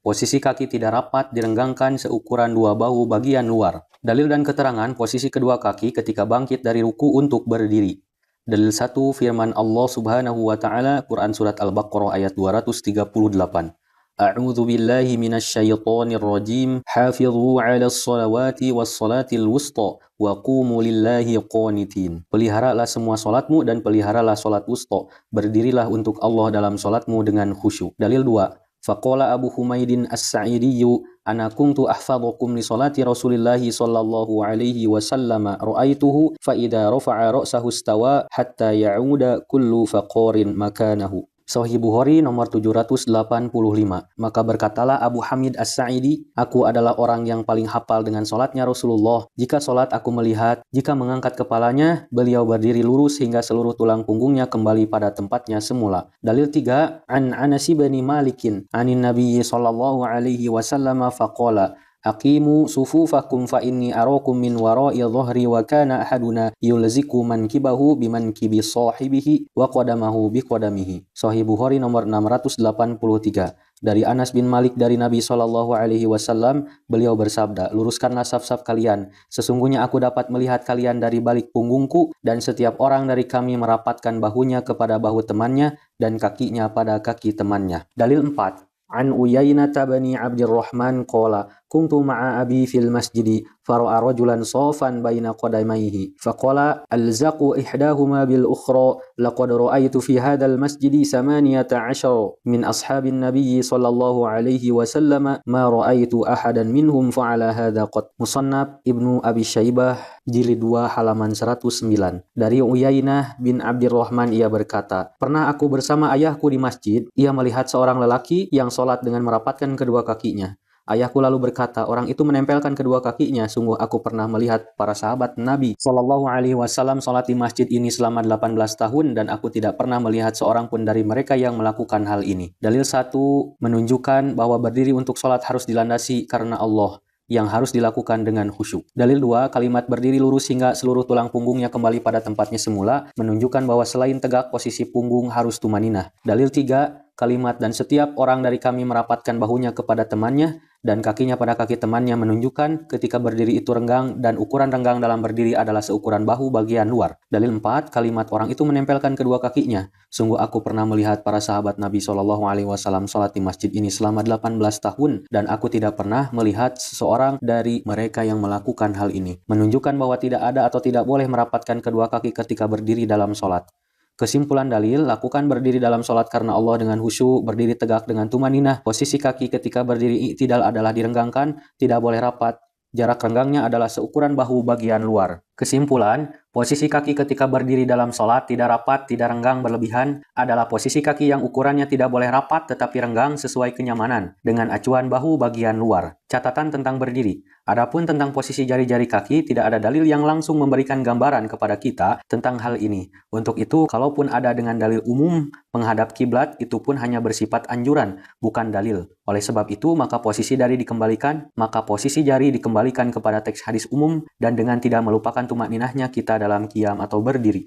Posisi kaki tidak rapat direnggangkan seukuran dua bahu bagian luar. Dalil dan keterangan posisi kedua kaki ketika bangkit dari ruku untuk berdiri. Dalil 1 firman Allah Subhanahu wa taala Quran surat Al-Baqarah ayat 238. A'udzu billahi minasyaitonir rajim. Hafidhu 'alas shalawati was salatil wusta wa qumu lillahi qanitin. Peliharalah semua salatmu dan peliharalah salat wusta. Berdirilah untuk Allah dalam salatmu dengan khusyuk. Dalil 2. Faqala Abu Humaidin As-Sa'idiyyu ana kuntu ahfadhukum li salati Rasulillahi sallallahu alaihi wasallam ra'aituhu fa idza rafa'a ra'sahu istawa hatta ya'uda kullu faqarin makanahu. Sahih Bukhari nomor 785. Maka berkatalah Abu Hamid As-Sa'idi, aku adalah orang yang paling hafal dengan salatnya Rasulullah. Jika salat aku melihat, jika mengangkat kepalanya, beliau berdiri lurus hingga seluruh tulang punggungnya kembali pada tempatnya semula. Dalil 3, an Anas bin Malikin, anin Nabi sallallahu alaihi wasallam faqala Aqimu sufufakum fa inni arakum min wara'i dhahri wa kana ahaduna yulziku mankibahu bimankibi sahibihi wa qadamahu biqadamihi. Sahih Bukhari nomor 683. Dari Anas bin Malik dari Nabi sallallahu alaihi wasallam, beliau bersabda, luruskanlah saf-saf kalian. Sesungguhnya aku dapat melihat kalian dari balik punggungku dan setiap orang dari kami merapatkan bahunya kepada bahu temannya dan kakinya pada kaki temannya. Dalil 4. An Uyainah bin Abdurrahman qala kuntu ma'a abi fil masjidi fara'a rajulan safan baina qadamayhi faqala alzaqu ihdahuma bil ukhra laqad ra'aytu fi hadzal masjidi 18 min ashabin nabiy sallallahu alaihi wasallam ma ra'aytu ahadan minhum fa'ala hadza qad. Musannaf Ibnu Abi Syaibah jilid 2 halaman 109. Dari Uyainah bin Abdurrahman ia berkata, pernah aku bersama ayahku di masjid, ia melihat seorang lelaki yang salat dengan merapatkan kedua kakinya. Ayahku lalu berkata, orang itu menempelkan kedua kakinya. Sungguh aku pernah melihat para sahabat Nabi Shallallahu Alaihi Wasallam sholat di masjid ini selama 18 tahun dan aku tidak pernah melihat seorang pun dari mereka yang melakukan hal ini. Dalil 1 menunjukkan bahwa berdiri untuk sholat harus dilandasi karena Allah, yang harus dilakukan dengan khusyuk. Dalil 2, kalimat berdiri lurus hingga seluruh tulang punggungnya kembali pada tempatnya semula menunjukkan bahwa selain tegak, posisi punggung harus tumaninah. Dalil 3, kalimat dan setiap orang dari kami merapatkan bahunya kepada temannya dan kakinya pada kaki temannya menunjukkan ketika berdiri itu renggang dan ukuran renggang dalam berdiri adalah seukuran bahu bagian luar. Dalil 4, kalimat orang itu menempelkan kedua kakinya. Sungguh aku pernah melihat para sahabat Nabi Shallallahu Alaihi Wasallam sholat di masjid ini selama 18 tahun dan aku tidak pernah melihat seseorang dari mereka yang melakukan hal ini. Menunjukkan bahwa tidak ada atau tidak boleh merapatkan kedua kaki ketika berdiri dalam sholat. Kesimpulan dalil, lakukan berdiri dalam sholat karena Allah dengan khusyuk, berdiri tegak dengan tumaninah. Posisi kaki ketika berdiri i'tidal adalah direnggangkan, tidak boleh rapat. Jarak renggangnya adalah seukuran bahu bagian luar. Kesimpulan, posisi kaki ketika berdiri dalam sholat tidak rapat, tidak renggang berlebihan adalah posisi kaki yang ukurannya tidak boleh rapat tetapi renggang sesuai kenyamanan dengan acuan bahu bagian luar. Catatan tentang berdiri. Adapun tentang posisi jari-jari kaki, tidak ada dalil yang langsung memberikan gambaran kepada kita tentang hal ini. Untuk itu, kalaupun ada dengan dalil umum menghadap kiblat, itu pun hanya bersifat anjuran, bukan dalil. Oleh sebab itu, maka posisi jari dikembalikan kepada teks hadis umum dan dengan tidak melupakan tumakninahnya kita dalam qiyam atau berdiri.